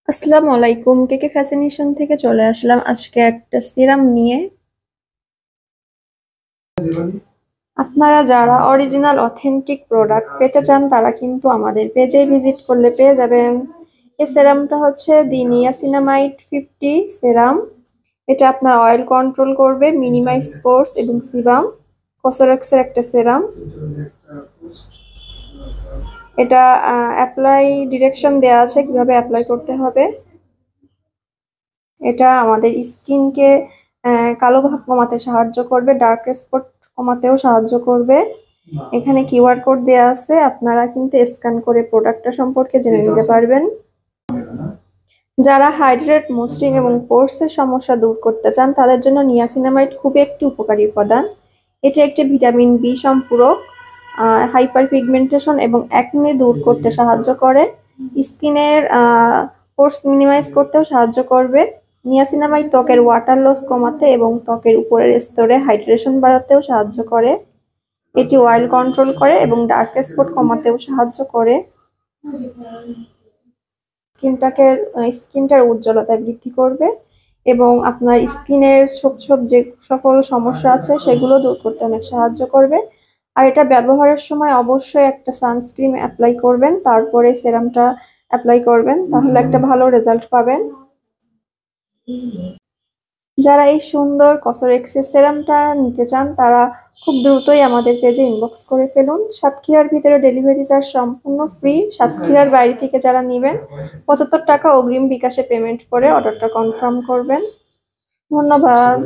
আসসালামু আলাইকুম, কেকে ফ্যাশনেশন থেকে চলে আসলাম আজকে একটা সিরাম নিয়ে। আপনারা যারা অরিজিনাল অথেন্টিক প্রোডাক্ট পেতে চান তারা কিন্তু আমাদের পেজে ভিজিট করলে পেয়ে যাবেন। এই সিরামটা হচ্ছে দি নিয়াসিনামাইড 50 সিরাম। এটা আপনার অয়েল কন্ট্রোল করবে, মিনিমাইজ পোরস এবং সিবাম। কসরক্সের একটা সিরাম। এটা অ্যাপ্লাই ডিরেকশন দেওয়া আছে কিভাবে অ্যাপ্লাই করতে হবে। এটা আমাদের স্কিনকে কালো ভাব কমাতে সাহায্য করবে, ডার্ক স্পট কমাতেও সাহায্য করবে। এখানে কিউআর কোড দেওয়া আছে, আপনারা কিন্তু স্ক্যান করে প্রোডাক্টটা সম্পর্কে জেনে নিতে পারবেন। যারা হাইড্রেট, মসৃণ এবং পোরসের সমস্যা দূর করতে চান তাদের জন্য নিয়াসিনামাইড খুবই একটি উপকারী উপাদান। এটি একটি ভিটামিন বি সম্পূরক, হাইপার পিগমেন্টেশন এবং অ্যাকনে দূর করতে সাহায্য করে। স্কিনের পোরস মিনিমাইজ করতেও সাহায্য করবে। নিয়াসিনামাইড ত্বকের ওয়াটার লস কমাতে এবং ত্বকের উপরের স্তরে হাইড্রেশন বাড়াতেও সাহায্য করে। এটি অয়েল কন্ট্রোল করে এবং ডার্ক স্পট কমাতেও সাহায্য করে। স্কিনটার উজ্জ্বলতা বৃদ্ধি করবে এবং আপনার স্কিনের ছোপ ছোপ যে সকল সমস্যা আছে সেগুলো দূর করতে অনেক সাহায্য করবে। আর এটা ব্যবহারের সময় অবশ্যই একটা সানস্ক্রিন অ্যাপ্লাই করবেন, তারপরে সেরামটা অ্যাপ্লাই করবেন, তাহলে একটা ভালো রেজাল্ট পাবেন। যারা এই সুন্দর কসরক্সের সিরামটা নিতে চান তারা খুব দ্রুতই আমাদের পেজে ইনবক্স করে ফেলুন। সাতক্ষীরার ভিতরে ডেলিভারি চার্জ সম্পূর্ণ ফ্রি। সাতক্ষীরার বাইরে থেকে যারা নেবেন 75 টাকা অগ্রিম বিকাশে পেমেন্ট করে অর্ডারটা কনফার্ম করবেন। ধন্যবাদ।